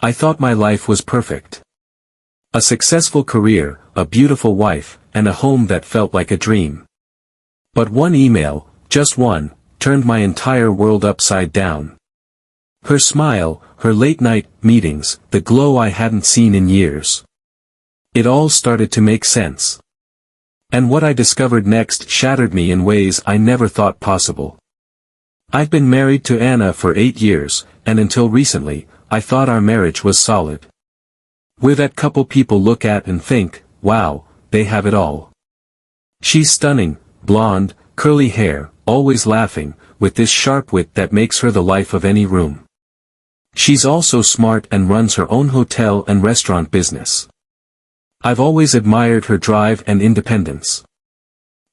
I thought my life was perfect. A successful career, a beautiful wife, and a home that felt like a dream. But one email, just one, turned my entire world upside down. Her smile, her late-night meetings, the glow I hadn't seen in years. It all started to make sense. And what I discovered next shattered me in ways I never thought possible. I've been married to Anna for 8 years, and until recently, I thought our marriage was solid. We're that couple people look at and think, wow, they have it all. She's stunning, blonde, curly hair, always laughing, with this sharp wit that makes her the life of any room. She's also smart and runs her own hotel and restaurant business. I've always admired her drive and independence.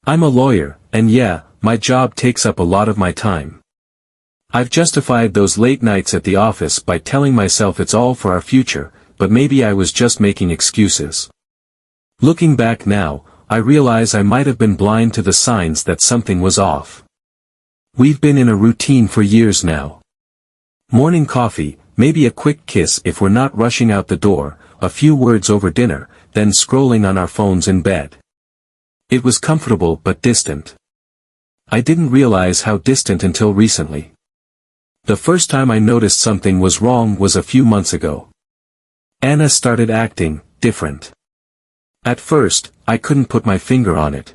I'm a lawyer, and yeah, my job takes up a lot of my time. I've justified those late nights at the office by telling myself it's all for our future, but maybe I was just making excuses. Looking back now, I realize I might have been blind to the signs that something was off. We've been in a routine for years now. Morning coffee, maybe a quick kiss if we're not rushing out the door, a few words over dinner, then scrolling on our phones in bed. It was comfortable but distant. I didn't realize how distant until recently. The first time I noticed something was wrong was a few months ago. Anna started acting different. At first, I couldn't put my finger on it.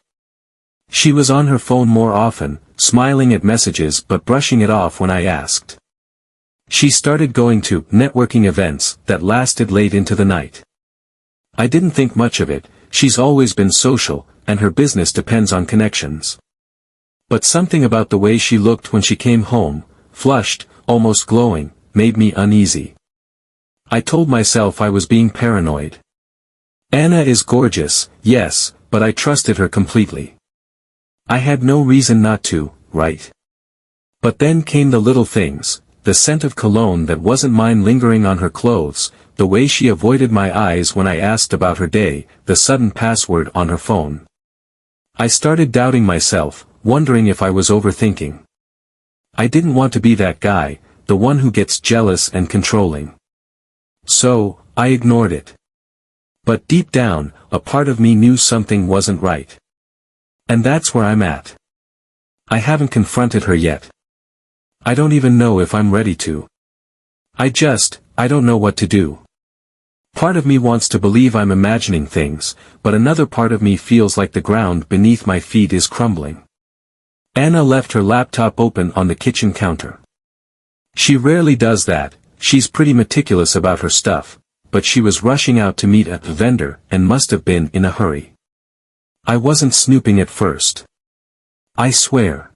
She was on her phone more often, smiling at messages but brushing it off when I asked. She started going to networking events that lasted late into the night. I didn't think much of it, she's always been social, and her business depends on connections. But something about the way she looked when she came home, flushed, almost glowing, made me uneasy. I told myself I was being paranoid. Anna is gorgeous, yes, but I trusted her completely. I had no reason not to, right? But then came the little things. The scent of cologne that wasn't mine lingering on her clothes, the way she avoided my eyes when I asked about her day, the sudden password on her phone. I started doubting myself, wondering if I was overthinking. I didn't want to be that guy, the one who gets jealous and controlling. So, I ignored it. But deep down, a part of me knew something wasn't right. And that's where I'm at. I haven't confronted her yet. I don't even know if I'm ready to. I don't know what to do. Part of me wants to believe I'm imagining things, but another part of me feels like the ground beneath my feet is crumbling. Anna left her laptop open on the kitchen counter. She rarely does that, she's pretty meticulous about her stuff, but she was rushing out to meet a vendor and must have been in a hurry. I wasn't snooping at first. I swear.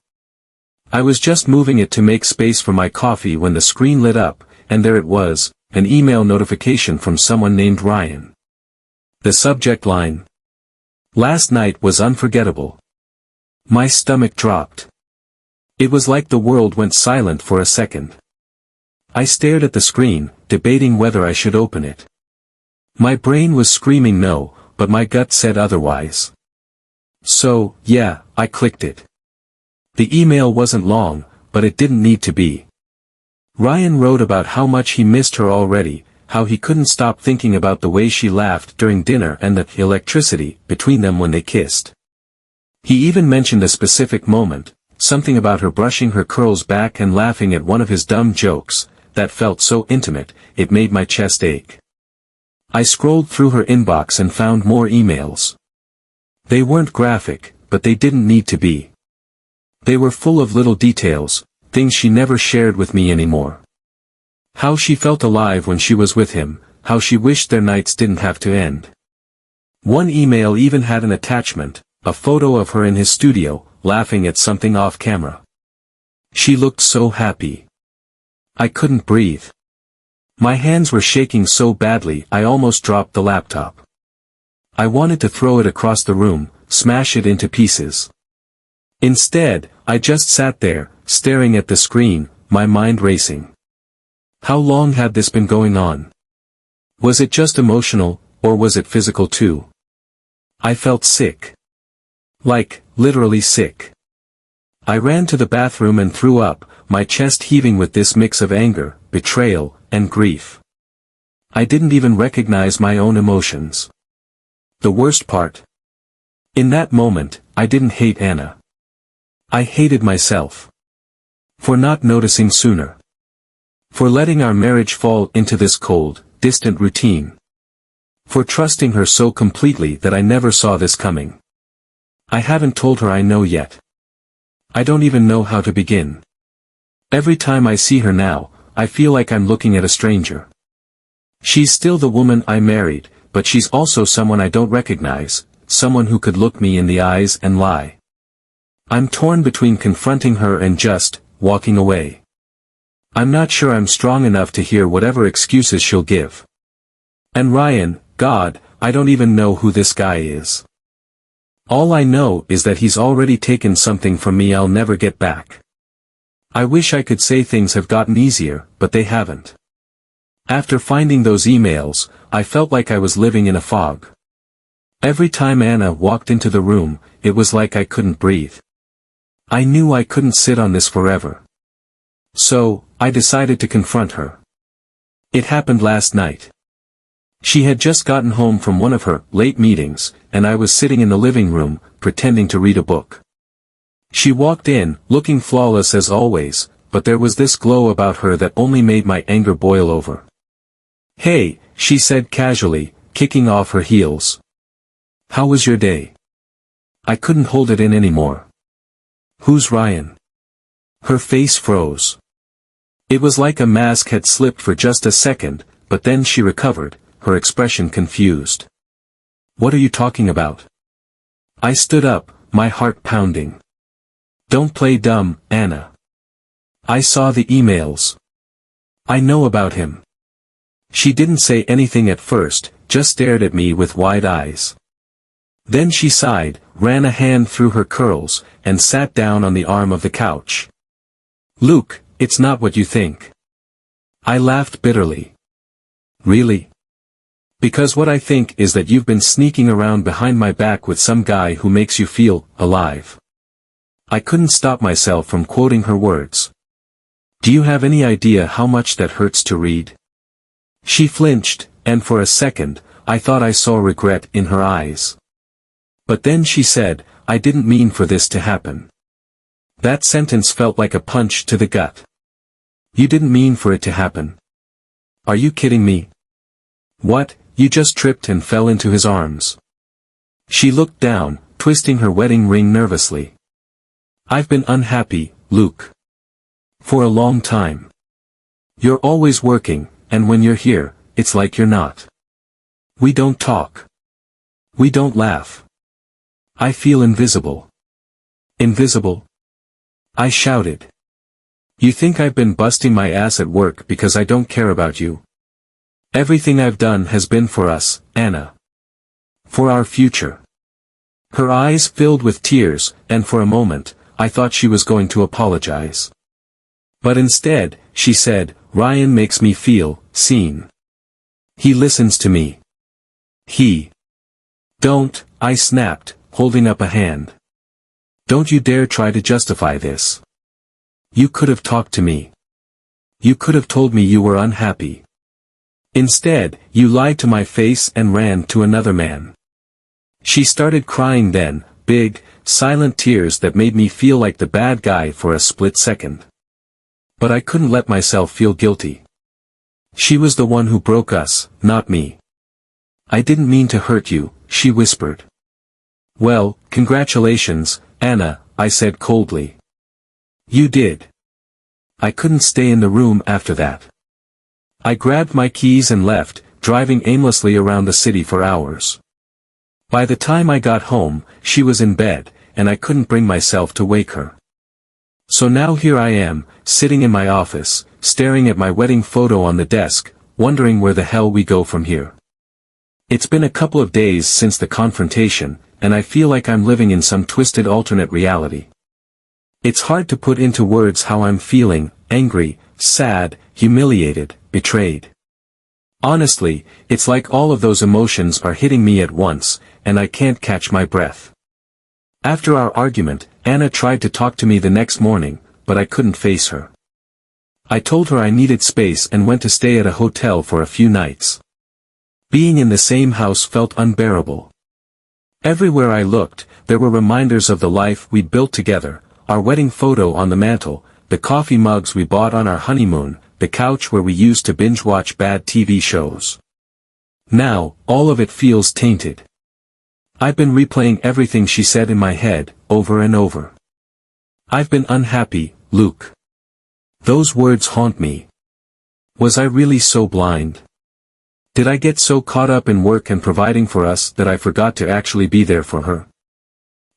I was just moving it to make space for my coffee when the screen lit up, and there it was, an email notification from someone named Ryan. The subject line. Last night was unforgettable. My stomach dropped. It was like the world went silent for a second. I stared at the screen, debating whether I should open it. My brain was screaming no, but my gut said otherwise. So, yeah, I clicked it. The email wasn't long, but it didn't need to be. Ryan wrote about how much he missed her already, how he couldn't stop thinking about the way she laughed during dinner and the electricity between them when they kissed. He even mentioned a specific moment, something about her brushing her curls back and laughing at one of his dumb jokes, that felt so intimate, it made my chest ache. I scrolled through her inbox and found more emails. They weren't graphic, but they didn't need to be. They were full of little details, things she never shared with me anymore. How she felt alive when she was with him, how she wished their nights didn't have to end. One email even had an attachment, a photo of her in his studio, laughing at something off camera. She looked so happy. I couldn't breathe. My hands were shaking so badly I almost dropped the laptop. I wanted to throw it across the room, smash it into pieces. Instead, I just sat there, staring at the screen, my mind racing. How long had this been going on? Was it just emotional, or was it physical too? I felt sick. Like, literally sick. I ran to the bathroom and threw up, my chest heaving with this mix of anger, betrayal, and grief. I didn't even recognize my own emotions. The worst part? In that moment, I didn't hate Anna. I hated myself. For not noticing sooner. For letting our marriage fall into this cold, distant routine. For trusting her so completely that I never saw this coming. I haven't told her I know yet. I don't even know how to begin. Every time I see her now, I feel like I'm looking at a stranger. She's still the woman I married, but she's also someone I don't recognize, someone who could look me in the eyes and lie. I'm torn between confronting her and just walking away. I'm not sure I'm strong enough to hear whatever excuses she'll give. And Ryan, God, I don't even know who this guy is. All I know is that he's already taken something from me I'll never get back. I wish I could say things have gotten easier, but they haven't. After finding those emails, I felt like I was living in a fog. Every time Anna walked into the room, it was like I couldn't breathe. I knew I couldn't sit on this forever. So, I decided to confront her. It happened last night. She had just gotten home from one of her late meetings, and I was sitting in the living room, pretending to read a book. She walked in, looking flawless as always, but there was this glow about her that only made my anger boil over. "Hey," she said casually, kicking off her heels. "How was your day?" I couldn't hold it in anymore. "Who's Ryan?" Her face froze. It was like a mask had slipped for just a second, but then she recovered, her expression confused. "What are you talking about?" I stood up, my heart pounding. "Don't play dumb, Anna. I saw the emails. I know about him." She didn't say anything at first, just stared at me with wide eyes. Then she sighed, ran a hand through her curls, and sat down on the arm of the couch. "Luke, it's not what you think." I laughed bitterly. "Really?" "Because what I think is that you've been sneaking around behind my back with some guy who makes you feel alive." I couldn't stop myself from quoting her words. "Do you have any idea how much that hurts to read?" She flinched, and for a second, I thought I saw regret in her eyes. But then she said, "I didn't mean for this to happen." That sentence felt like a punch to the gut. "You didn't mean for it to happen? Are you kidding me?" "What, you just tripped and fell into his arms?" She looked down, twisting her wedding ring nervously. "I've been unhappy, Luke. For a long time. You're always working, and when you're here, it's like you're not. We don't talk. We don't laugh. I feel invisible." "Invisible?" I shouted. "You think I've been busting my ass at work because I don't care about you? Everything I've done has been for us, Anna. For our future." Her eyes filled with tears, and for a moment, I thought she was going to apologize. But instead, she said, "Ryan makes me feel seen. He listens to me. He—" "Don't," I snapped, holding up a hand. "Don't you dare try to justify this. You could have talked to me. You could have told me you were unhappy. Instead, you lied to my face and ran to another man." She started crying then, big, silent tears that made me feel like the bad guy for a split second. But I couldn't let myself feel guilty. She was the one who broke us, not me. "I didn't mean to hurt you," she whispered. "Well, congratulations, Anna," I said coldly. "You did." I couldn't stay in the room after that. I grabbed my keys and left, driving aimlessly around the city for hours. By the time I got home, she was in bed, and I couldn't bring myself to wake her. So now here I am, sitting in my office, staring at my wedding photo on the desk, wondering where the hell we go from here. It's been a couple of days since the confrontation, and I feel like I'm living in some twisted alternate reality. It's hard to put into words how I'm feeling: angry, sad, humiliated, betrayed. Honestly, it's like all of those emotions are hitting me at once, and I can't catch my breath. After our argument, Anna tried to talk to me the next morning, but I couldn't face her. I told her I needed space and went to stay at a hotel for a few nights. Being in the same house felt unbearable. Everywhere I looked, there were reminders of the life we'd built together, our wedding photo on the mantle, the coffee mugs we bought on our honeymoon, the couch where we used to binge-watch bad TV shows. Now, all of it feels tainted. I've been replaying everything she said in my head, over and over. I've been unhappy, Luke. Those words haunt me. Was I really so blind? Did I get so caught up in work and providing for us that I forgot to actually be there for her?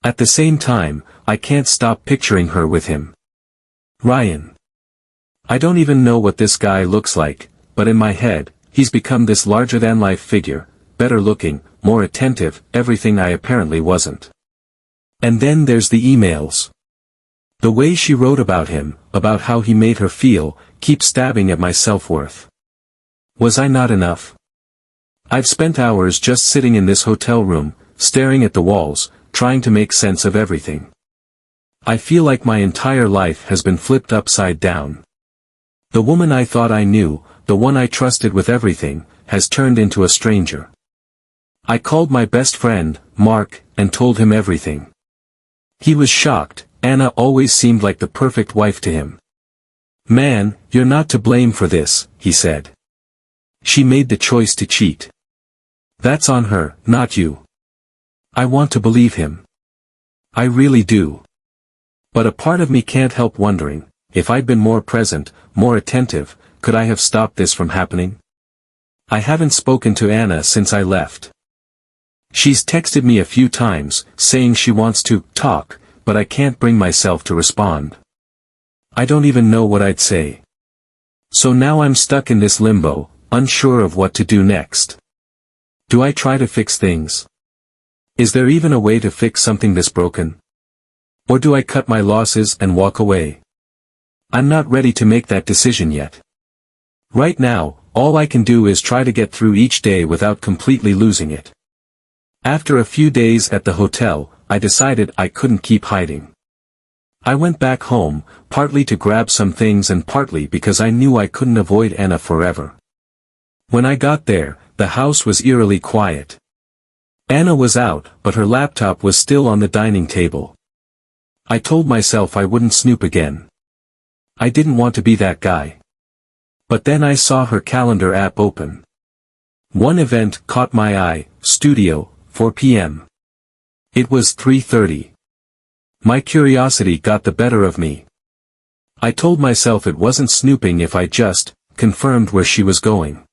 At the same time, I can't stop picturing her with him. Ryan. I don't even know what this guy looks like, but in my head, he's become this larger-than-life figure, better looking, more attentive, everything I apparently wasn't. And then there's the emails. The way she wrote about him, about how he made her feel, keeps stabbing at my self-worth. Was I not enough? I've spent hours just sitting in this hotel room, staring at the walls, trying to make sense of everything. I feel like my entire life has been flipped upside down. The woman I thought I knew, the one I trusted with everything, has turned into a stranger. I called my best friend, Mark, and told him everything. He was shocked. Anna always seemed like the perfect wife to him. "Man, you're not to blame for this," he said. "She made the choice to cheat. That's on her, not you." I want to believe him. I really do. But a part of me can't help wondering, if I'd been more present, more attentive, could I have stopped this from happening? I haven't spoken to Anna since I left. She's texted me a few times, saying she wants to talk, but I can't bring myself to respond. I don't even know what I'd say. So now I'm stuck in this limbo, unsure of what to do next. Do I try to fix things? Is there even a way to fix something this broken? Or do I cut my losses and walk away? I'm not ready to make that decision yet. Right now, all I can do is try to get through each day without completely losing it. After a few days at the hotel, I decided I couldn't keep hiding. I went back home, partly to grab some things and partly because I knew I couldn't avoid Anna forever. When I got there, the house was eerily quiet. Anna was out, but her laptop was still on the dining table. I told myself I wouldn't snoop again. I didn't want to be that guy. But then I saw her calendar app open. One event caught my eye, studio, 4 p.m. It was 3:30. My curiosity got the better of me. I told myself it wasn't snooping if I just confirmed where she was going.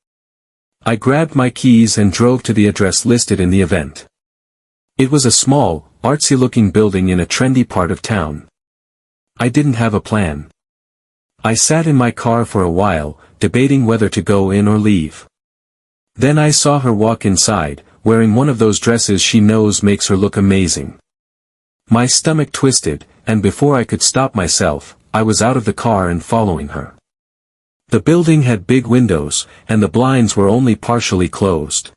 I grabbed my keys and drove to the address listed in the event. It was a small, artsy-looking building in a trendy part of town. I didn't have a plan. I sat in my car for a while, debating whether to go in or leave. Then I saw her walk inside, wearing one of those dresses she knows makes her look amazing. My stomach twisted, and before I could stop myself, I was out of the car and following her. The building had big windows, and the blinds were only partially closed.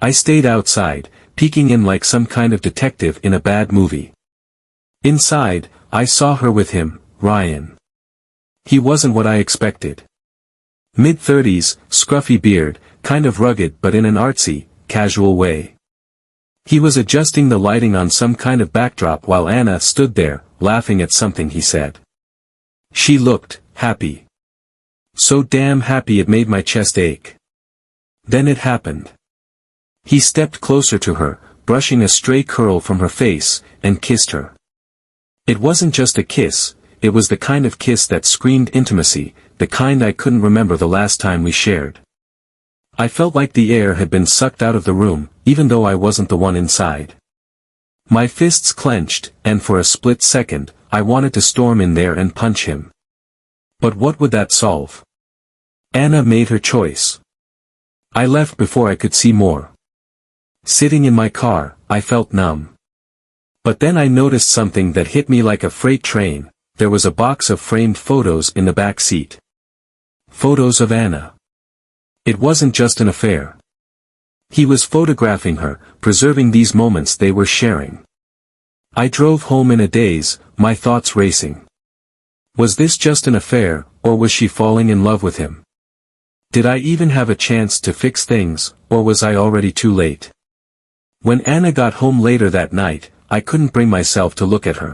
I stayed outside, peeking in like some kind of detective in a bad movie. Inside, I saw her with him, Ryan. He wasn't what I expected. Mid-30s, scruffy beard, kind of rugged but in an artsy, casual way. He was adjusting the lighting on some kind of backdrop while Anna stood there, laughing at something he said. She looked happy. So damn happy it made my chest ache. Then it happened. He stepped closer to her, brushing a stray curl from her face, and kissed her. It wasn't just a kiss, it was the kind of kiss that screamed intimacy, the kind I couldn't remember the last time we shared. I felt like the air had been sucked out of the room, even though I wasn't the one inside. My fists clenched, and for a split second, I wanted to storm in there and punch him. But what would that solve? Anna made her choice. I left before I could see more. Sitting in my car, I felt numb. But then I noticed something that hit me like a freight train. There was a box of framed photos in the back seat. Photos of Anna. It wasn't just an affair. He was photographing her, preserving these moments they were sharing. I drove home in a daze, my thoughts racing. Was this just an affair, or was she falling in love with him? Did I even have a chance to fix things, or was I already too late? When Anna got home later that night, I couldn't bring myself to look at her.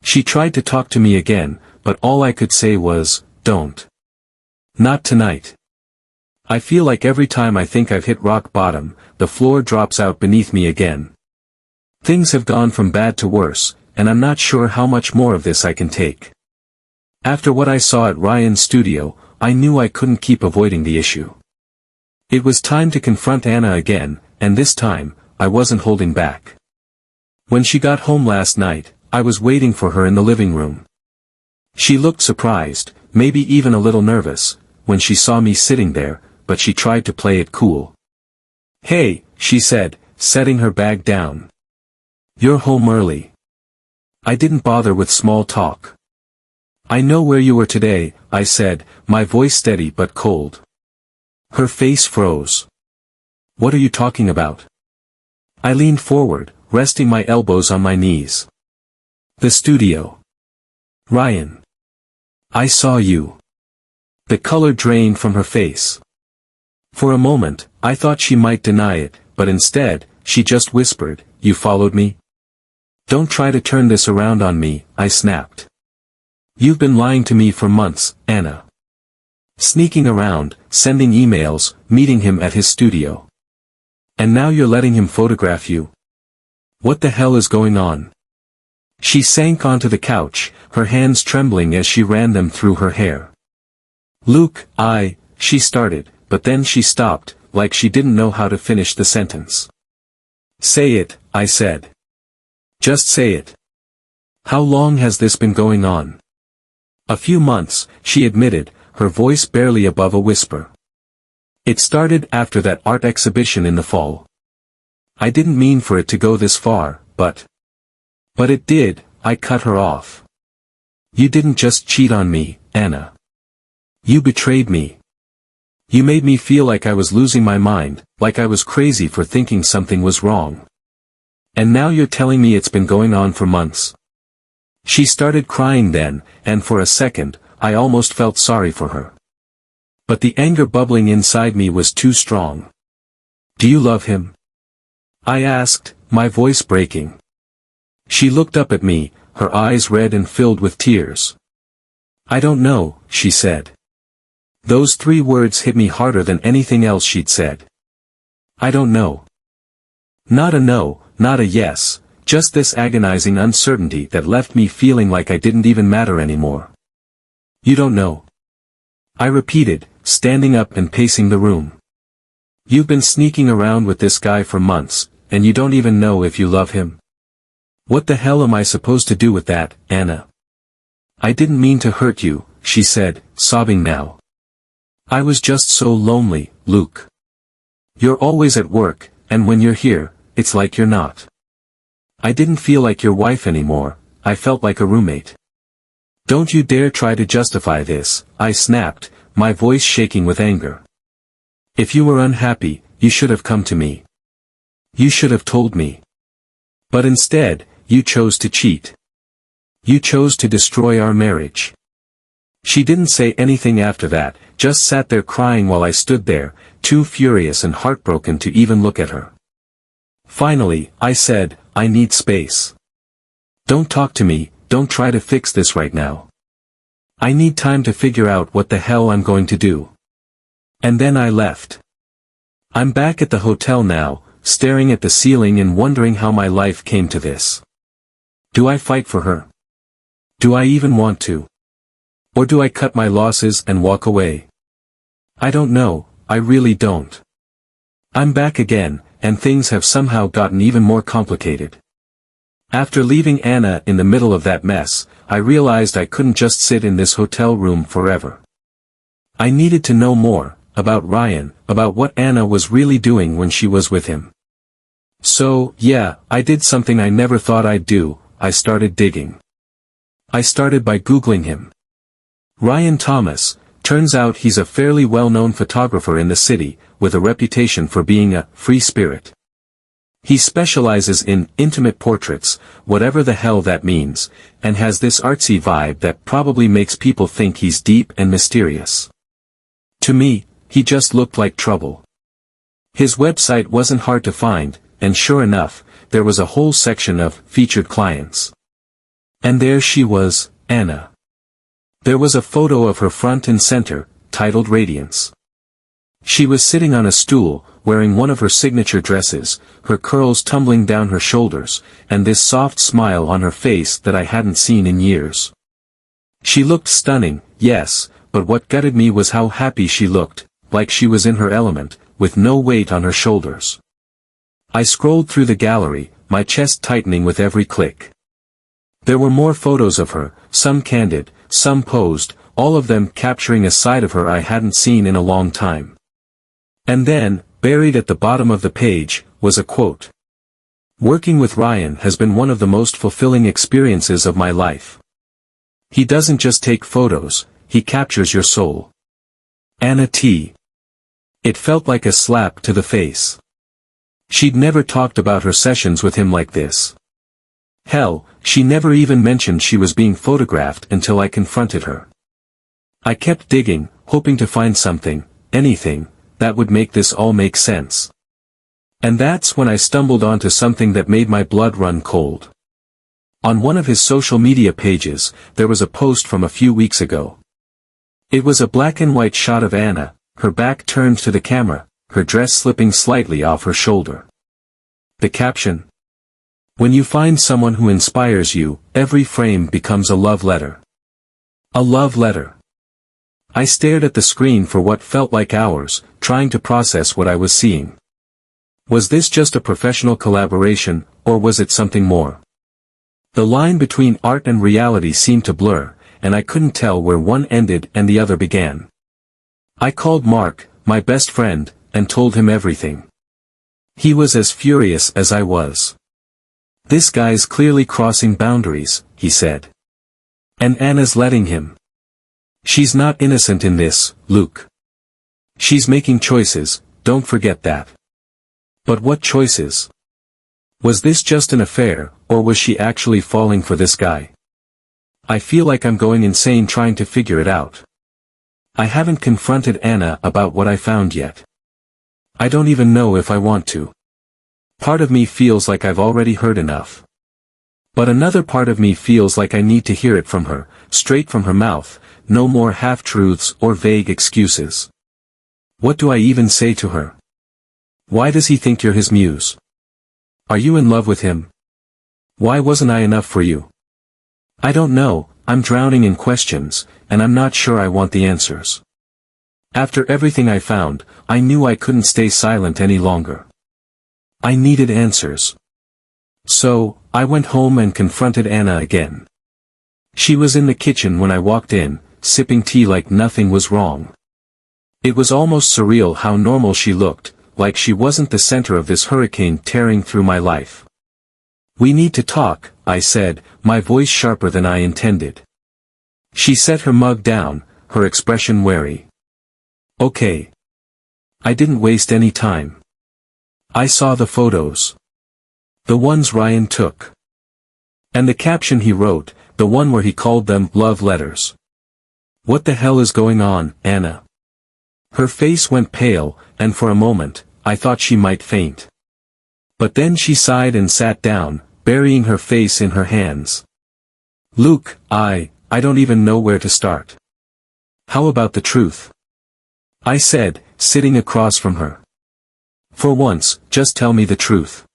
She tried to talk to me again, but all I could say was, "Don't. Not tonight." I feel like every time I think I've hit rock bottom, the floor drops out beneath me again. Things have gone from bad to worse, and I'm not sure how much more of this I can take. After what I saw at Ryan's studio, I knew I couldn't keep avoiding the issue. It was time to confront Anna again, and this time, I wasn't holding back. When she got home last night, I was waiting for her in the living room. She looked surprised, maybe even a little nervous, when she saw me sitting there, but she tried to play it cool. "Hey," she said, setting her bag down. "You're home early." I didn't bother with small talk. "I know where you were today," I said, my voice steady but cold. Her face froze. "What are you talking about?" I leaned forward, resting my elbows on my knees. "The studio. Ryan. I saw you." The color drained from her face. For a moment, I thought she might deny it, but instead, she just whispered, "You followed me?" "Don't try to turn this around on me," I snapped. "You've been lying to me for months, Anna. Sneaking around, sending emails, meeting him at his studio. And now you're letting him photograph you? What the hell is going on?" She sank onto the couch, her hands trembling as she ran them through her hair. "Luke, she started, but then she stopped, like she didn't know how to finish the sentence. "Say it," I said. "Just say it. How long has this been going on?" "A few months," she admitted, her voice barely above a whisper. "It started after that art exhibition in the fall. I didn't mean for it to go this far, but it did," I cut her off. "You didn't just cheat on me, Anna. You betrayed me. You made me feel like I was losing my mind, like I was crazy for thinking something was wrong. And now you're telling me it's been going on for months." She started crying then, and for a second, I almost felt sorry for her. But the anger bubbling inside me was too strong. "Do you love him?" I asked, my voice breaking. She looked up at me, her eyes red and filled with tears. "I don't know," she said. Those 3 words hit me harder than anything else she'd said. I don't know. Not a no, not a yes, just this agonizing uncertainty that left me feeling like I didn't even matter anymore. "You don't know," I repeated, standing up and pacing the room. "You've been sneaking around with this guy for months, and you don't even know if you love him. What the hell am I supposed to do with that, Anna?" "I didn't mean to hurt you," she said, sobbing now. "I was just so lonely, Luke. You're always at work, and when you're here, it's like you're not. I didn't feel like your wife anymore, I felt like a roommate." "Don't you dare try to justify this," I snapped, my voice shaking with anger. "If you were unhappy, you should have come to me. You should have told me. But instead, you chose to cheat. You chose to destroy our marriage." She didn't say anything after that, just sat there crying while I stood there, too furious and heartbroken to even look at her. Finally, I said, "I need space. Don't talk to me, don't try to fix this right now. I need time to figure out what the hell I'm going to do." And then I left. I'm back at the hotel now, staring at the ceiling and wondering how my life came to this. Do I fight for her? Do I even want to? Or do I cut my losses and walk away? I don't know, I really don't. I'm back again, and things have somehow gotten even more complicated. After leaving Anna in the middle of that mess, I realized I couldn't just sit in this hotel room forever. I needed to know more, about Ryan, about what Anna was really doing when she was with him. So, yeah, I did something I never thought I'd do, I started digging. I started by Googling him. Ryan Thomas, turns out he's a fairly well-known photographer in the city, with a reputation for being a free spirit. He specializes in intimate portraits, whatever the hell that means, and has this artsy vibe that probably makes people think he's deep and mysterious. To me, he just looked like trouble. His website wasn't hard to find, and sure enough, there was a whole section of featured clients. And there she was, Anna. There was a photo of her front and center, titled Radiance. She was sitting on a stool, wearing one of her signature dresses, her curls tumbling down her shoulders, and this soft smile on her face that I hadn't seen in years. She looked stunning, yes, but what gutted me was how happy she looked, like she was in her element, with no weight on her shoulders. I scrolled through the gallery, my chest tightening with every click. There were more photos of her, some candid, some posed, all of them capturing a side of her I hadn't seen in a long time. And then, buried at the bottom of the page, was a quote. "Working with Ryan has been one of the most fulfilling experiences of my life. He doesn't just take photos, he captures your soul." Anna T. It felt like a slap to the face. She'd never talked about her sessions with him like this. Hell, she never even mentioned she was being photographed until I confronted her. I kept digging, hoping to find something, anything, that would make this all make sense. And that's when I stumbled onto something that made my blood run cold. On one of his social media pages, there was a post from a few weeks ago. It was a black and white shot of Anna, her back turned to the camera, her dress slipping slightly off her shoulder. The caption: "When you find someone who inspires you, every frame becomes a love letter." A love letter. I stared at the screen for what felt like hours, trying to process what I was seeing. Was this just a professional collaboration, or was it something more? The line between art and reality seemed to blur, and I couldn't tell where one ended and the other began. I called Mark, my best friend, and told him everything. He was as furious as I was. "This guy's clearly crossing boundaries," he said. "And Anna's letting him. She's not innocent in this, Luke. She's making choices, don't forget that." But what choices? Was this just an affair, or was she actually falling for this guy? I feel like I'm going insane trying to figure it out. I haven't confronted Anna about what I found yet. I don't even know if I want to. Part of me feels like I've already heard enough. But another part of me feels like I need to hear it from her, straight from her mouth, no more half-truths or vague excuses. What do I even say to her? Why does he think you're his muse? Are you in love with him? Why wasn't I enough for you? I don't know, I'm drowning in questions, and I'm not sure I want the answers. After everything I found, I knew I couldn't stay silent any longer. I needed answers. So, I went home and confronted Anna again. She was in the kitchen when I walked in, sipping tea like nothing was wrong. It was almost surreal how normal she looked, like she wasn't the center of this hurricane tearing through my life. "We need to talk," I said, my voice sharper than I intended. She set her mug down, her expression wary. "Okay." I didn't waste any time. I saw the photos. The ones Ryan took. And the caption he wrote, the one where he called them love letters. "What the hell is going on, Anna?" Her face went pale, and for a moment, I thought she might faint. But then she sighed and sat down, burying her face in her hands. "Luke, I don't even know where to start. How about the truth?" I said, sitting across from her. "For once, just tell me the truth."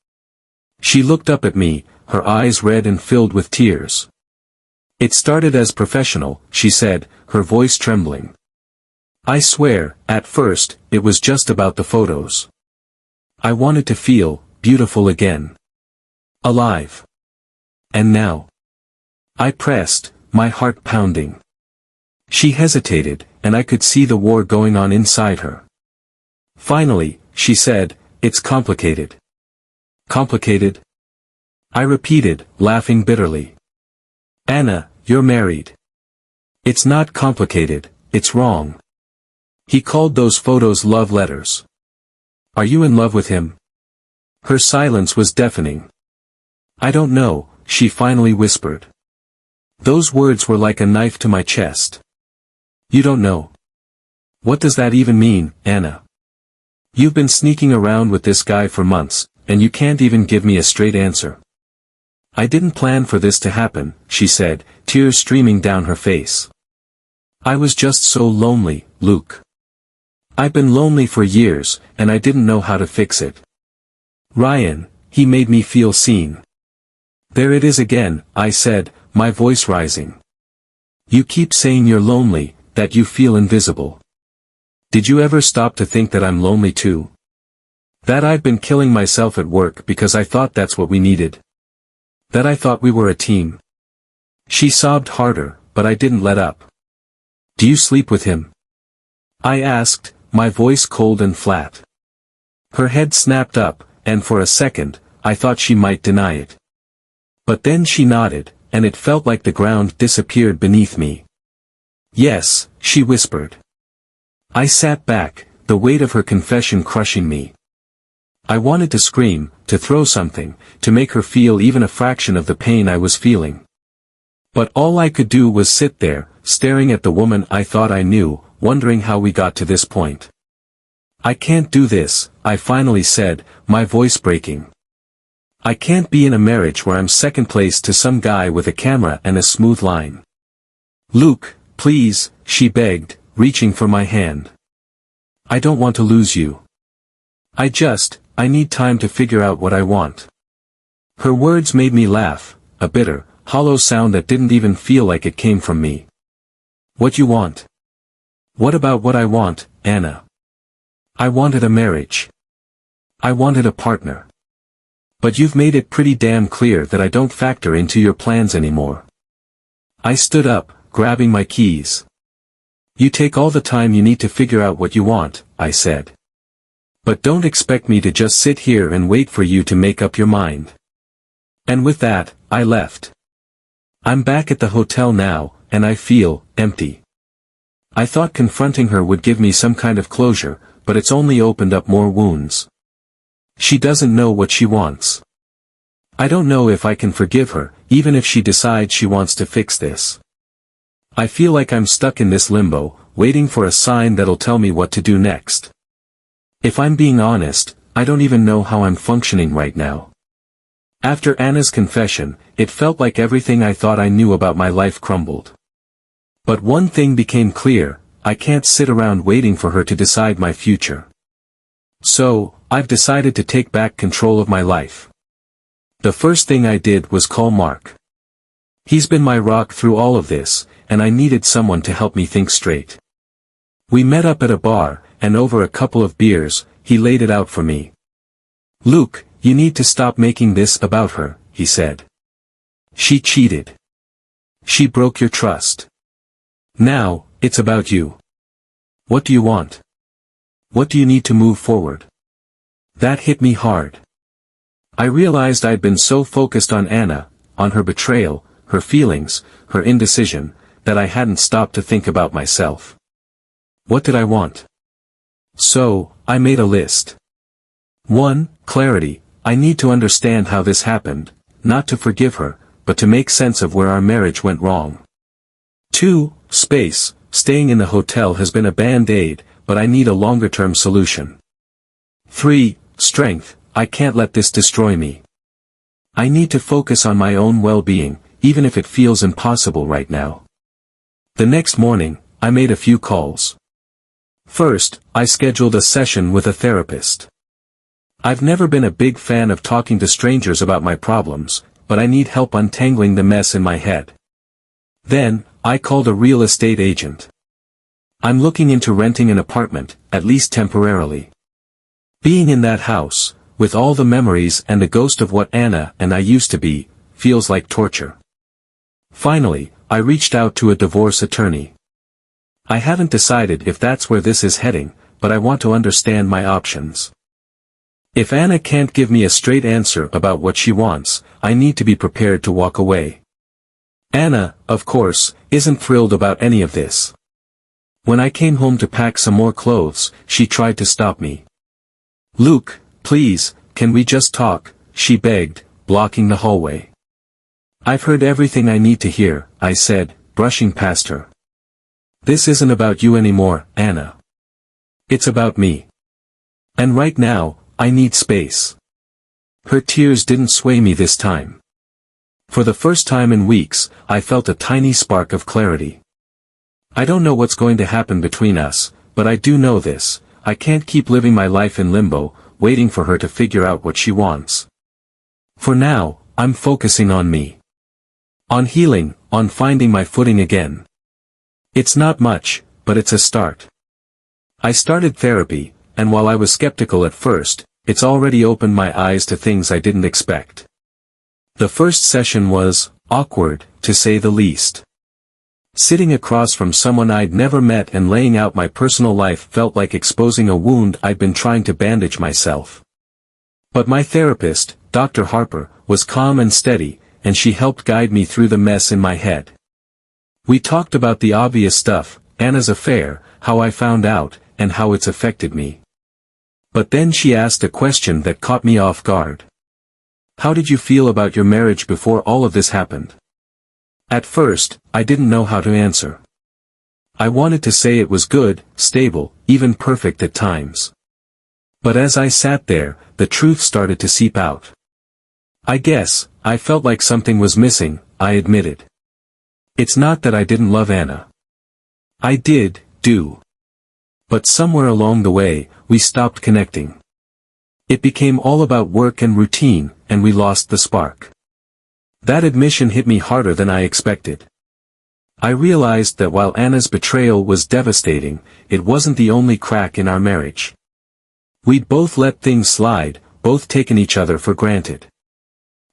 She looked up at me, her eyes red and filled with tears. "It started as professional," she said, her voice trembling. "I swear, at first, it was just about the photos. I wanted to feel beautiful again. Alive. And now." I pressed, my heart pounding. She hesitated, and I could see the war going on inside her. Finally, she said, "It's complicated." "Complicated?" I repeated, laughing bitterly. "Anna, you're married. It's not complicated, it's wrong. He called those photos love letters. Are you in love with him?" Her silence was deafening. "I don't know," she finally whispered. Those words were like a knife to my chest. "You don't know? What does that even mean, Anna? You've been sneaking around with this guy for months, and you can't even give me a straight answer." "I didn't plan for this to happen," she said, tears streaming down her face. "I was just so lonely, Luke. I've been lonely for years, and I didn't know how to fix it. Ryan, he made me feel seen." "There it is again," I said, my voice rising. "You keep saying you're lonely, that you feel invisible. Did you ever stop to think that I'm lonely too? That I've been killing myself at work because I thought that's what we needed? That I thought we were a team?" She sobbed harder, but I didn't let up. "Do you sleep with him?" I asked, my voice cold and flat. Her head snapped up, and for a second, I thought she might deny it. But then she nodded, and it felt like the ground disappeared beneath me. "Yes," she whispered. I sat back, the weight of her confession crushing me. I wanted to scream, to throw something, to make her feel even a fraction of the pain I was feeling. But all I could do was sit there, staring at the woman I thought I knew, wondering how we got to this point. "I can't do this," I finally said, my voice breaking. "I can't be in a marriage where I'm second place to some guy with a camera and a smooth line." "Luke, please," she begged, reaching for my hand. "I don't want to lose you. I need time to figure out what I want." Her words made me laugh, a bitter, hollow sound that didn't even feel like it came from me. "What you want?" "What about what I want, Anna? I wanted a marriage. I wanted a partner. But you've made it pretty damn clear that I don't factor into your plans anymore." I stood up, grabbing my keys. "You take all the time you need to figure out what you want," I said. "But don't expect me to just sit here and wait for you to make up your mind." And with that, I left. I'm back at the hotel now, and I feel empty. I thought confronting her would give me some kind of closure, but it's only opened up more wounds. She doesn't know what she wants. I don't know if I can forgive her, even if she decides she wants to fix this. I feel like I'm stuck in this limbo, waiting for a sign that'll tell me what to do next. If I'm being honest, I don't even know how I'm functioning right now. After Anna's confession, it felt like everything I thought I knew about my life crumbled. But one thing became clear: I can't sit around waiting for her to decide my future. So, I've decided to take back control of my life. The first thing I did was call Mark. He's been my rock through all of this, and I needed someone to help me think straight. We met up at a bar, and over a couple of beers, he laid it out for me. "Luke, you need to stop making this about her," he said. "She cheated. She broke your trust. Now, it's about you. What do you want? What do you need to move forward?" That hit me hard. I realized I'd been so focused on Anna, on her betrayal, her feelings, her indecision, that I hadn't stopped to think about myself. What did I want? So, I made a list. 1. Clarity. I need to understand how this happened, not to forgive her, but to make sense of where our marriage went wrong. 2. Space. Staying in the hotel has been a band-aid, but I need a longer-term solution. 3. Strength. I can't let this destroy me. I need to focus on my own well-being, even if it feels impossible right now. The next morning, I made a few calls. First, I scheduled a session with a therapist. I've never been a big fan of talking to strangers about my problems, but I need help untangling the mess in my head. Then, I called a real estate agent. I'm looking into renting an apartment, at least temporarily. Being in that house, with all the memories and the ghost of what Anna and I used to be, feels like torture. Finally, I reached out to a divorce attorney. I haven't decided if that's where this is heading, but I want to understand my options. If Anna can't give me a straight answer about what she wants, I need to be prepared to walk away. Anna, of course, isn't thrilled about any of this. When I came home to pack some more clothes, she tried to stop me. "Luke, please, Can we just talk? She begged, blocking the hallway. I've heard everything I need to hear, I said, brushing past her. This isn't about you anymore, Anna. It's about me. And right now, I need space. Her tears didn't sway me this time. For the first time in weeks, I felt a tiny spark of clarity. I don't know what's going to happen between us, but I do know this: I can't keep living my life in limbo, waiting for her to figure out what she wants. For now, I'm focusing on me. On healing, on finding my footing again. It's not much, but it's a start. I started therapy, and while I was skeptical at first, it's already opened my eyes to things I didn't expect. The first session was awkward, to say the least. Sitting across from someone I'd never met and laying out my personal life felt like exposing a wound I'd been trying to bandage myself. But my therapist, Dr. Harper, was calm and steady, and she helped guide me through the mess in my head. We talked about the obvious stuff: Anna's affair, how I found out, and how it's affected me. But then she asked a question that caught me off guard. How did you feel about your marriage before all of this happened? At first, I didn't know how to answer. I wanted to say it was good, stable, even perfect at times. But as I sat there, the truth started to seep out. I guess, I felt like something was missing, I admitted. It's not that I didn't love Anna. I did, But somewhere along the way, we stopped connecting. It became all about work and routine, and we lost the spark. That admission hit me harder than I expected. I realized that while Anna's betrayal was devastating, it wasn't the only crack in our marriage. We'd both let things slide, both taken each other for granted.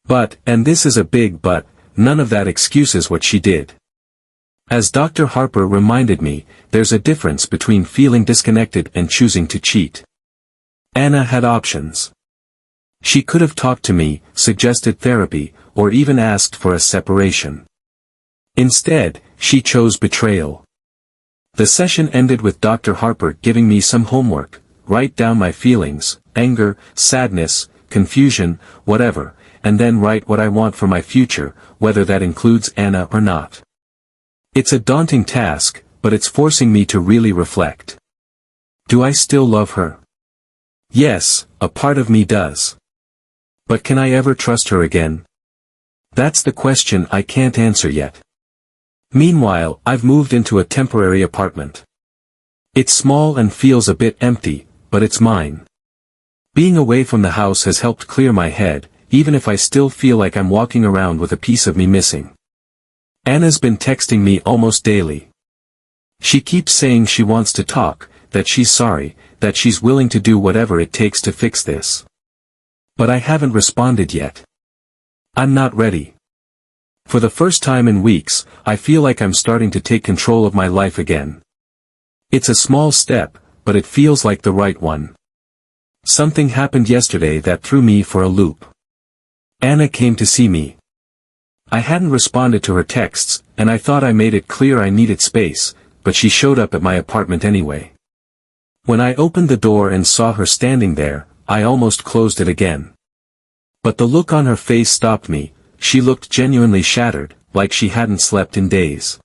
But, and this is a big but, none of that excuses what she did. As Dr. Harper reminded me, there's a difference between feeling disconnected and choosing to cheat. Anna had options. She could have talked to me, suggested therapy, or even asked for a separation. Instead, she chose betrayal. The session ended with Dr. Harper giving me some homework: write down my feelings, anger, sadness, confusion, whatever, and then write what I want for my future, whether that includes Anna or not. It's a daunting task, but it's forcing me to really reflect. Do I still love her? Yes, a part of me does. But can I ever trust her again? That's the question I can't answer yet. Meanwhile, I've moved into a temporary apartment. It's small and feels a bit empty, but it's mine. Being away from the house has helped clear my head, even if I still feel like I'm walking around with a piece of me missing. Anna's been texting me almost daily. She keeps saying she wants to talk, that she's sorry, that she's willing to do whatever it takes to fix this. But I haven't responded yet. I'm not ready. For the first time in weeks, I feel like I'm starting to take control of my life again. It's a small step, but it feels like the right one. Something happened yesterday that threw me for a loop. Anna came to see me. I hadn't responded to her texts, and I thought I made it clear I needed space, but she showed up at my apartment anyway. When I opened the door and saw her standing there, I almost closed it again. But the look on her face stopped me. She looked genuinely shattered, like she hadn't slept in days.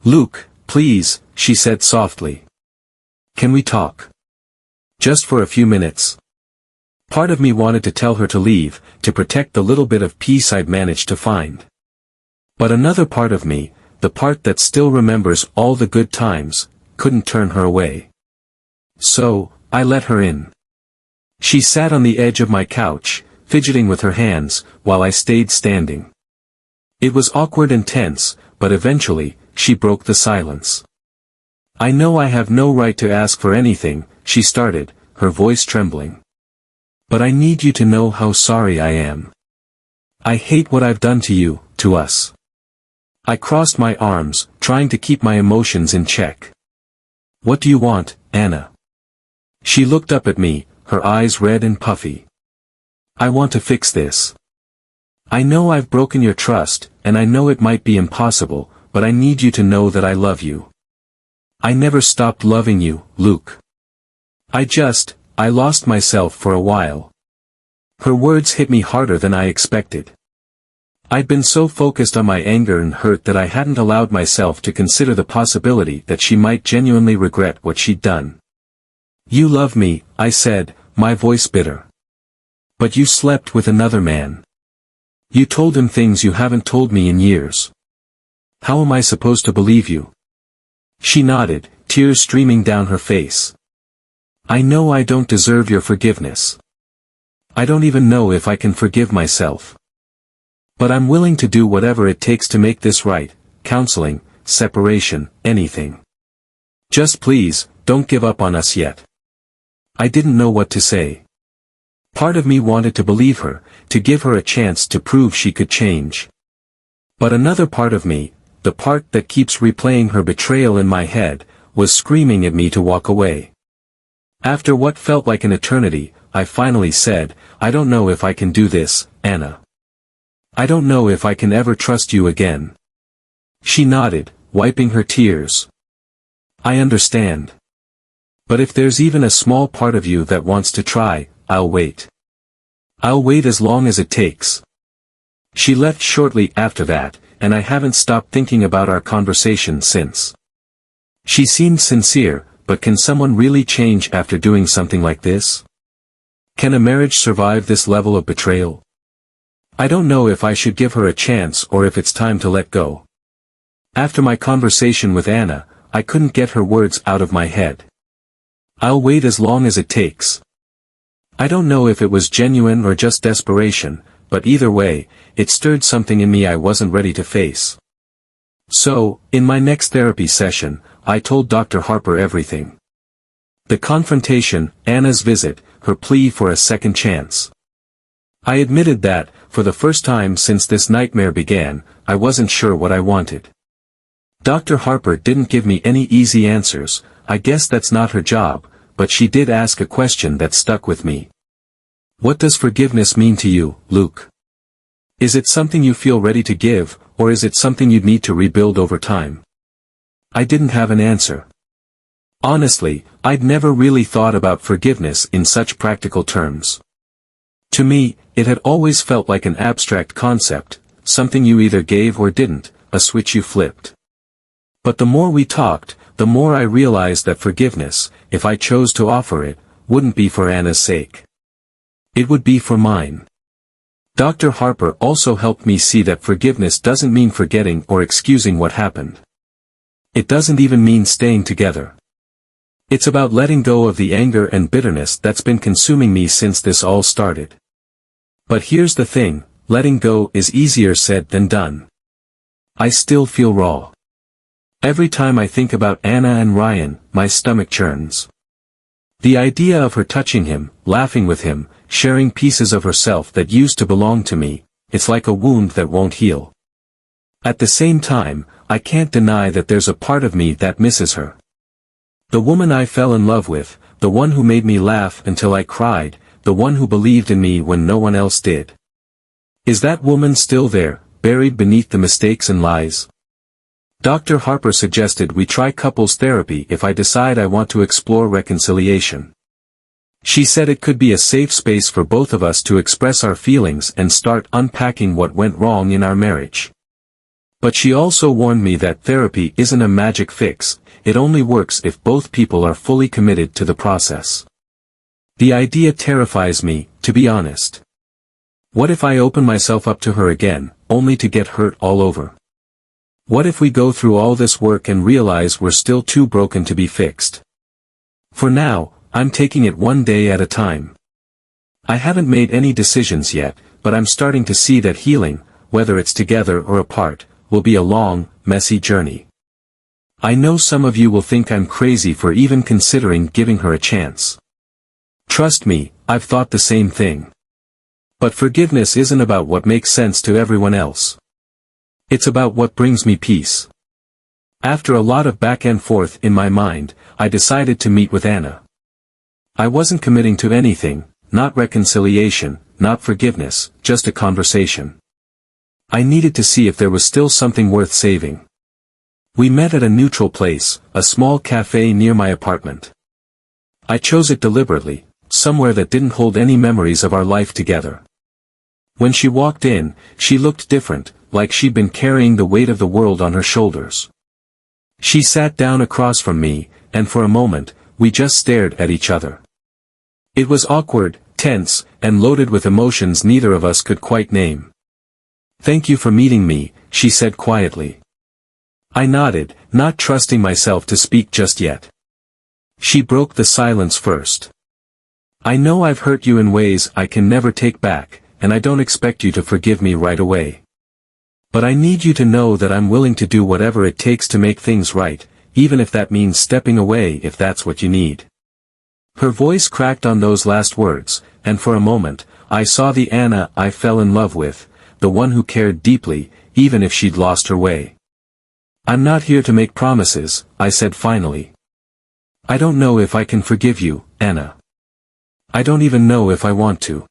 "Luke, please," she said softly. "Can we talk? Just for a few minutes." Part of me wanted to tell her to leave, to protect the little bit of peace I'd managed to find. But another part of me, the part that still remembers all the good times, couldn't turn her away. So, I let her in. She sat on the edge of my couch, fidgeting with her hands, while I stayed standing. It was awkward and tense, but eventually, she broke the silence. "I know I have no right to ask for anything," she started, her voice trembling. "But I need you to know how sorry I am. I hate what I've done to you, to us." I crossed my arms, trying to keep my emotions in check. "What do you want, Anna?" She looked up at me, her eyes red and puffy. "I want to fix this. I know I've broken your trust, and I know it might be impossible, but I need you to know that I love you. I never stopped loving you, Luke. I lost myself for a while. Her words hit me harder than I expected. I'd been so focused on my anger and hurt that I hadn't allowed myself to consider the possibility that she might genuinely regret what she'd done. "You love me," I said, my voice bitter. "But you slept with another man. You told him things you haven't told me in years. How am I supposed to believe you?" She nodded, tears streaming down her face. "I know I don't deserve your forgiveness. I don't even know if I can forgive myself. But I'm willing to do whatever it takes to make this right, counseling, separation, anything. Just please, don't give up on us yet." I didn't know what to say. Part of me wanted to believe her, to give her a chance to prove she could change. But another part of me, the part that keeps replaying her betrayal in my head, was screaming at me to walk away. After what felt like an eternity, I finally said, "I don't know if I can do this, Anna. I don't know if I can ever trust you again." She nodded, wiping her tears. "I understand. But if there's even a small part of you that wants to try, I'll wait. I'll wait as long as it takes." She left shortly after that, and I haven't stopped thinking about our conversation since. She seemed sincere, but can someone really change after doing something like this? Can a marriage survive this level of betrayal? I don't know if I should give her a chance or if it's time to let go. After my conversation with Anna, I couldn't get her words out of my head. "I'll wait as long as it takes." I don't know if it was genuine or just desperation, but either way, it stirred something in me I wasn't ready to face. So, in my next therapy session, I told Dr. Harper everything. The confrontation, Anna's visit, her plea for a second chance. I admitted that, for the first time since this nightmare began, I wasn't sure what I wanted. Dr. Harper didn't give me any easy answers. I guess that's not her job, but she did ask a question that stuck with me. "What does forgiveness mean to you, Luke? Is it something you feel ready to give, or is it something you'd need to rebuild over time?" I didn't have an answer. Honestly, I'd never really thought about forgiveness in such practical terms. To me, it had always felt like an abstract concept, something you either gave or didn't, a switch you flipped. But the more we talked, the more I realized that forgiveness, if I chose to offer it, wouldn't be for Anna's sake. It would be for mine. Dr. Harper also helped me see that forgiveness doesn't mean forgetting or excusing what happened. It doesn't even mean staying together. It's about letting go of the anger and bitterness that's been consuming me since this all started. But here's the thing, letting go is easier said than done. I still feel raw. Every time I think about Anna and Ryan, my stomach churns. The idea of her touching him, laughing with him, sharing pieces of herself that used to belong to me, it's like a wound that won't heal. At the same time, I can't deny that there's a part of me that misses her. The woman I fell in love with, the one who made me laugh until I cried, the one who believed in me when no one else did. Is that woman still there, buried beneath the mistakes and lies? Dr. Harper suggested we try couples therapy if I decide I want to explore reconciliation. She said it could be a safe space for both of us to express our feelings and start unpacking what went wrong in our marriage. But she also warned me that therapy isn't a magic fix, it only works if both people are fully committed to the process. The idea terrifies me, to be honest. What if I open myself up to her again, only to get hurt all over? What if we go through all this work and realize we're still too broken to be fixed? For now, I'm taking it one day at a time. I haven't made any decisions yet, but I'm starting to see that healing, whether it's together or apart, will be a long, messy journey. I know some of you will think I'm crazy for even considering giving her a chance. Trust me, I've thought the same thing. But forgiveness isn't about what makes sense to everyone else. It's about what brings me peace. After a lot of back and forth in my mind, I decided to meet with Anna. I wasn't committing to anything, not reconciliation, not forgiveness, just a conversation. I needed to see if there was still something worth saving. We met at a neutral place, a small cafe near my apartment. I chose it deliberately, somewhere that didn't hold any memories of our life together. When she walked in, she looked different, like she'd been carrying the weight of the world on her shoulders. She sat down across from me, and for a moment, we just stared at each other. It was awkward, tense, and loaded with emotions neither of us could quite name. "Thank you for meeting me," she said quietly. I nodded, not trusting myself to speak just yet. She broke the silence first. "I know I've hurt you in ways I can never take back, and I don't expect you to forgive me right away. But I need you to know that I'm willing to do whatever it takes to make things right, even if that means stepping away if that's what you need." Her voice cracked on those last words, and for a moment, I saw the Anna I fell in love with, the one who cared deeply, even if she'd lost her way. "I'm not here to make promises," I said finally. "I don't know if I can forgive you, Anna. I don't even know if I want to.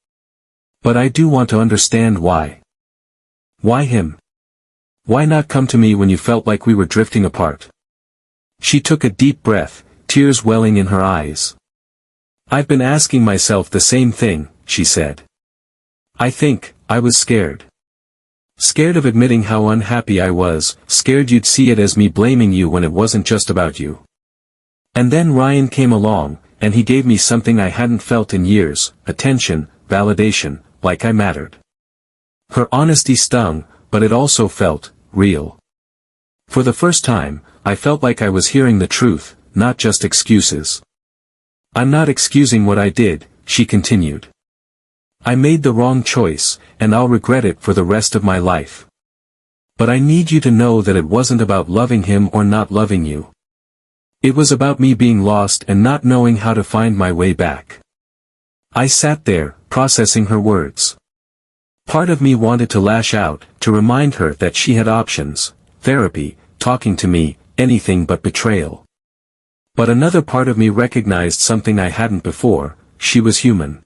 But I do want to understand why." "Why him? Why not come to me when you felt like we were drifting apart?" She took a deep breath, tears welling in her eyes. "I've been asking myself the same thing," she said. "I think I was scared. Scared of admitting how unhappy I was, scared you'd see it as me blaming you when it wasn't just about you. And then Ryan came along, and he gave me something I hadn't felt in years, attention, validation, like I mattered." Her honesty stung, but it also felt real. For the first time, I felt like I was hearing the truth, not just excuses. "I'm not excusing what I did," she continued. "I made the wrong choice, and I'll regret it for the rest of my life. But I need you to know that it wasn't about loving him or not loving you. It was about me being lost and not knowing how to find my way back." I sat there, processing her words. Part of me wanted to lash out, to remind her that she had options: therapy, talking to me, anything but betrayal. But another part of me recognized something I hadn't before: she was human.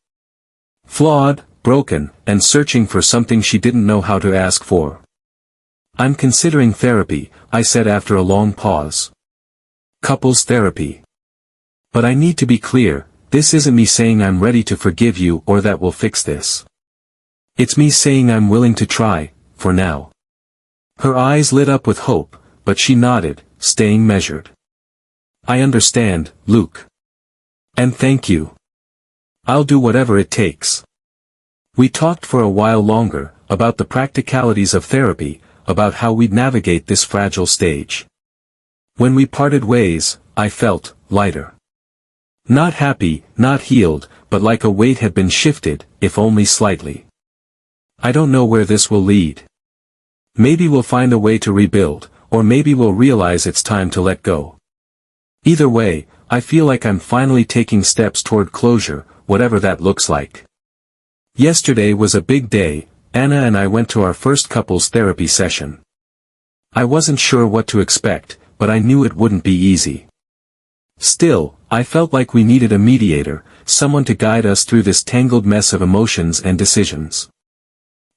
Flawed, broken, and searching for something she didn't know how to ask for. "I'm considering therapy," I said after a long pause. "Couples therapy. But I need to be clear, this isn't me saying I'm ready to forgive you or that we'll fix this. It's me saying I'm willing to try, for now." Her eyes lit up with hope, but she nodded, staying measured. "I understand, Luke. And thank you. I'll do whatever it takes." We talked for a while longer, about the practicalities of therapy, about how we'd navigate this fragile stage. When we parted ways, I felt lighter. Not happy, not healed, but like a weight had been shifted, if only slightly. I don't know where this will lead. Maybe we'll find a way to rebuild, or maybe we'll realize it's time to let go. Either way, I feel like I'm finally taking steps toward closure, whatever that looks like. Yesterday was a big day. Anna and I went to our first couples therapy session. I wasn't sure what to expect, but I knew it wouldn't be easy. Still, I felt like we needed a mediator, someone to guide us through this tangled mess of emotions and decisions.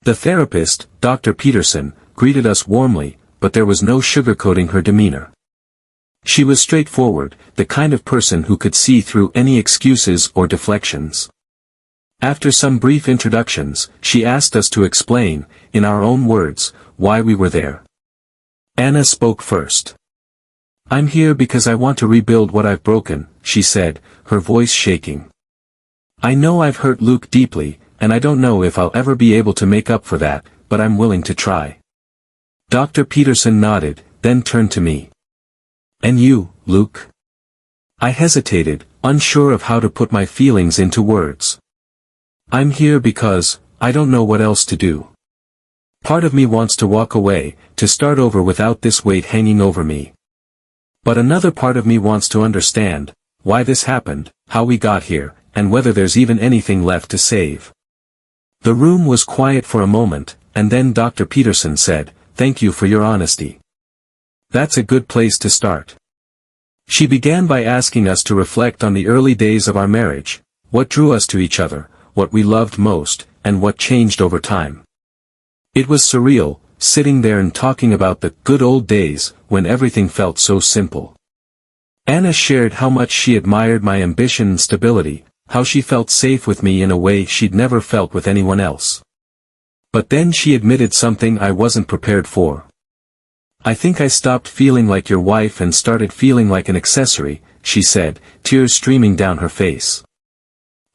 The therapist, Dr. Peterson, greeted us warmly, but there was no sugarcoating her demeanor. She was straightforward, the kind of person who could see through any excuses or deflections. After some brief introductions, she asked us to explain, in our own words, why we were there. Anna spoke first. "I'm here because I want to rebuild what I've broken," she said, her voice shaking. "I know I've hurt Luke deeply, and I don't know if I'll ever be able to make up for that, but I'm willing to try." Dr. Peterson nodded, then turned to me. "And you, Luke?" I hesitated, unsure of how to put my feelings into words. "I'm here because, I don't know what else to do. Part of me wants to walk away, to start over without this weight hanging over me. But another part of me wants to understand, why this happened, how we got here, and whether there's even anything left to save." The room was quiet for a moment, and then Dr. Peterson said, "Thank you for your honesty. That's a good place to start." She began by asking us to reflect on the early days of our marriage, what drew us to each other, what we loved most, and what changed over time. It was surreal, sitting there and talking about the good old days, when everything felt so simple. Anna shared how much she admired my ambition and stability, how she felt safe with me in a way she'd never felt with anyone else. But then she admitted something I wasn't prepared for. "I think I stopped feeling like your wife and started feeling like an accessory," she said, tears streaming down her face.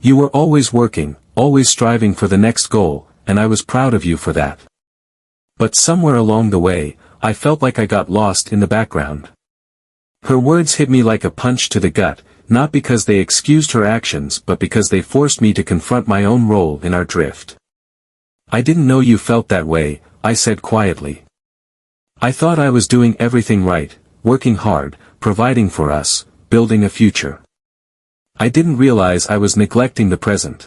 "You were always working, always striving for the next goal, and I was proud of you for that. But somewhere along the way, I felt like I got lost in the background." Her words hit me like a punch to the gut, not because they excused her actions but because they forced me to confront my own role in our drift. "I didn't know you felt that way," I said quietly. "I thought I was doing everything right, working hard, providing for us, building a future. I didn't realize I was neglecting the present."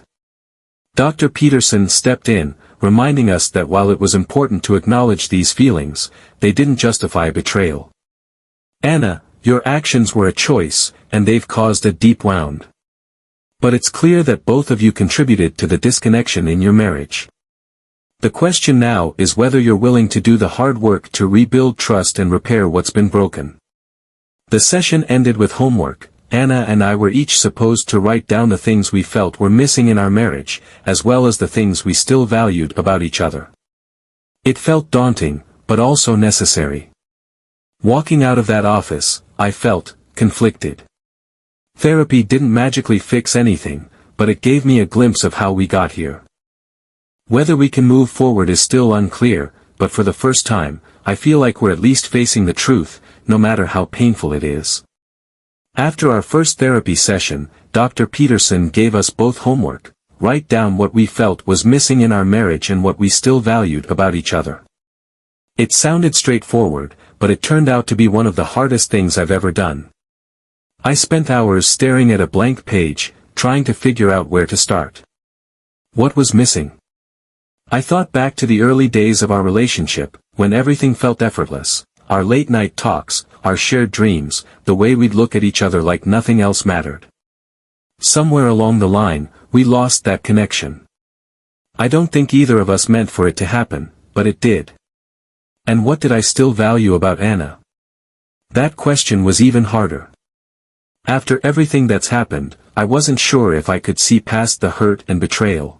Dr. Peterson stepped in, reminding us that while it was important to acknowledge these feelings, they didn't justify betrayal. "Anna, your actions were a choice, and they've caused a deep wound. But it's clear that both of you contributed to the disconnection in your marriage. The question now is whether you're willing to do the hard work to rebuild trust and repair what's been broken." The session ended with homework. Anna and I were each supposed to write down the things we felt were missing in our marriage, as well as the things we still valued about each other. It felt daunting, but also necessary. Walking out of that office, I felt conflicted. Therapy didn't magically fix anything, but it gave me a glimpse of how we got here. Whether we can move forward is still unclear, but for the first time, I feel like we're at least facing the truth, no matter how painful it is. After our first therapy session, Dr. Peterson gave us both homework: write down what we felt was missing in our marriage and what we still valued about each other. It sounded straightforward, but it turned out to be one of the hardest things I've ever done. I spent hours staring at a blank page, trying to figure out where to start. What was missing? I thought back to the early days of our relationship, when everything felt effortless: our late-night talks, our shared dreams, the way we'd look at each other like nothing else mattered. Somewhere along the line, we lost that connection. I don't think either of us meant for it to happen, but it did. And what did I still value about Anna? That question was even harder. After everything that's happened, I wasn't sure if I could see past the hurt and betrayal.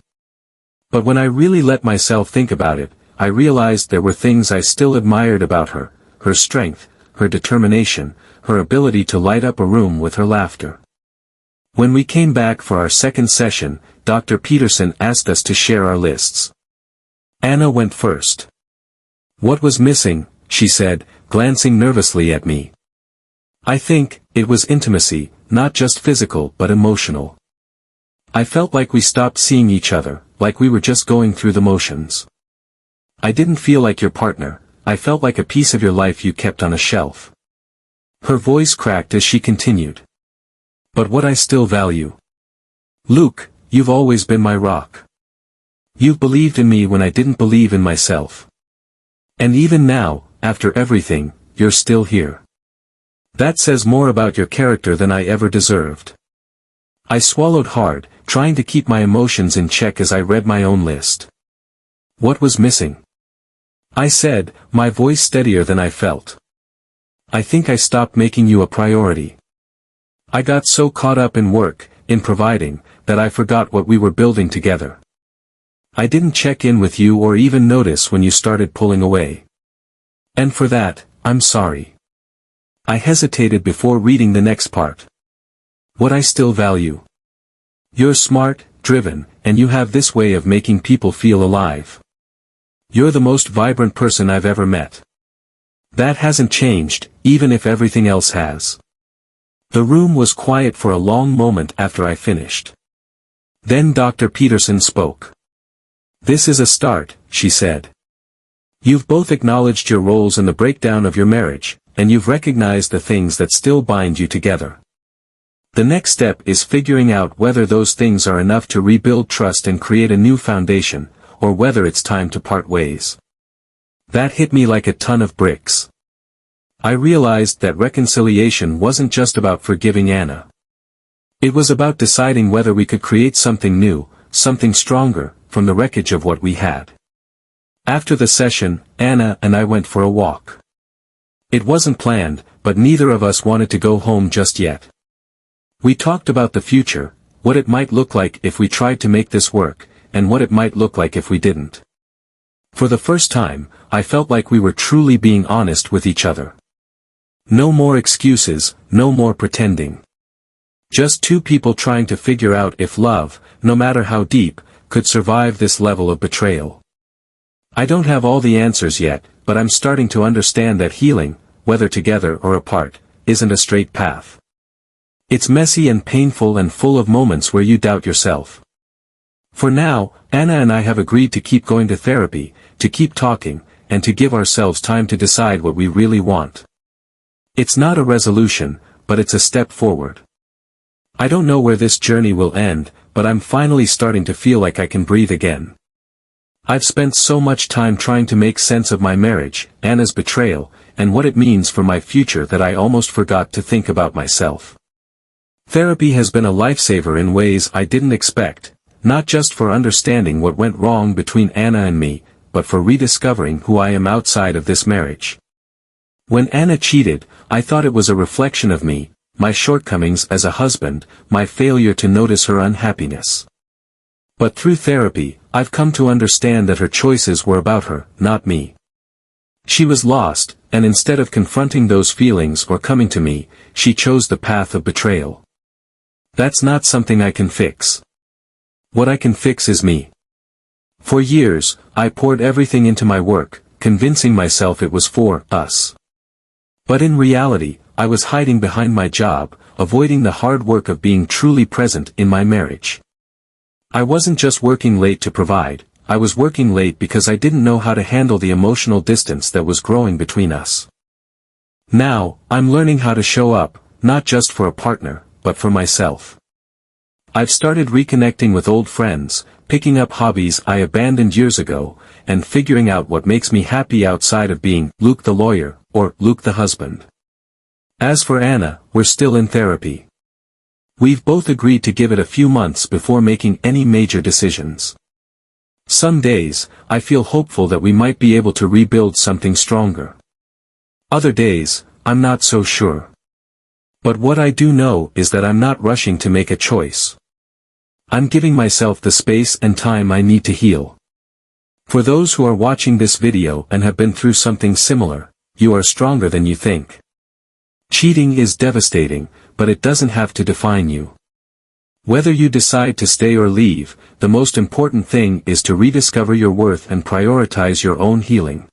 But when I really let myself think about it, I realized there were things I still admired about her: her strength, her determination, her ability to light up a room with her laughter. When we came back for our second session, Dr. Peterson asked us to share our lists. Anna went first. "What was missing?" she said, glancing nervously at me. "I think it was intimacy, not just physical but emotional. I felt like we stopped seeing each other, like we were just going through the motions. I didn't feel like your partner, I felt like a piece of your life you kept on a shelf." Her voice cracked as she continued. "But what I still value. Luke, you've always been my rock. You've believed in me when I didn't believe in myself. And even now, after everything, you're still here. That says more about your character than I ever deserved." I swallowed hard, trying to keep my emotions in check as I read my own list. "What was missing?" I said, my voice steadier than I felt. "I think I stopped making you a priority. I got so caught up in work, in providing, that I forgot what we were building together. I didn't check in with you or even notice when you started pulling away. And for that, I'm sorry." I hesitated before reading the next part. "What I still value. You're smart, driven, and you have this way of making people feel alive. You're the most vibrant person I've ever met. That hasn't changed, even if everything else has." The room was quiet for a long moment after I finished. Then Dr. Peterson spoke. "This is a start," she said. "You've both acknowledged your roles in the breakdown of your marriage, and you've recognized the things that still bind you together. The next step is figuring out whether those things are enough to rebuild trust and create a new foundation, or whether it's time to part ways." That hit me like a ton of bricks. I realized that reconciliation wasn't just about forgiving Anna. It was about deciding whether we could create something new, something stronger, from the wreckage of what we had. After the session, Anna and I went for a walk. It wasn't planned, but neither of us wanted to go home just yet. We talked about the future, what it might look like if we tried to make this work, and what it might look like if we didn't. For the first time, I felt like we were truly being honest with each other. No more excuses, no more pretending. Just two people trying to figure out if love, no matter how deep, could survive this level of betrayal. I don't have all the answers yet, but I'm starting to understand that healing, whether together or apart, isn't a straight path. It's messy and painful and full of moments where you doubt yourself. For now, Anna and I have agreed to keep going to therapy, to keep talking, and to give ourselves time to decide what we really want. It's not a resolution, but it's a step forward. I don't know where this journey will end, but I'm finally starting to feel like I can breathe again. I've spent so much time trying to make sense of my marriage, Anna's betrayal, and what it means for my future that I almost forgot to think about myself. Therapy has been a lifesaver in ways I didn't expect, not just for understanding what went wrong between Anna and me, but for rediscovering who I am outside of this marriage. When Anna cheated, I thought it was a reflection of me, my shortcomings as a husband, my failure to notice her unhappiness. But through therapy, I've come to understand that her choices were about her, not me. She was lost, and instead of confronting those feelings or coming to me, she chose the path of betrayal. That's not something I can fix. What I can fix is me. For years, I poured everything into my work, convincing myself it was for us. But in reality, I was hiding behind my job, avoiding the hard work of being truly present in my marriage. I wasn't just working late to provide, I was working late because I didn't know how to handle the emotional distance that was growing between us. Now, I'm learning how to show up, not just for a partner, but for myself. I've started reconnecting with old friends, picking up hobbies I abandoned years ago, and figuring out what makes me happy outside of being Luke the lawyer, or Luke the husband. As for Anna, we're still in therapy. We've both agreed to give it a few months before making any major decisions. Some days, I feel hopeful that we might be able to rebuild something stronger. Other days, I'm not so sure. But what I do know is that I'm not rushing to make a choice. I'm giving myself the space and time I need to heal. For those who are watching this video and have been through something similar, you are stronger than you think. Cheating is devastating, but it doesn't have to define you. Whether you decide to stay or leave, the most important thing is to rediscover your worth and prioritize your own healing.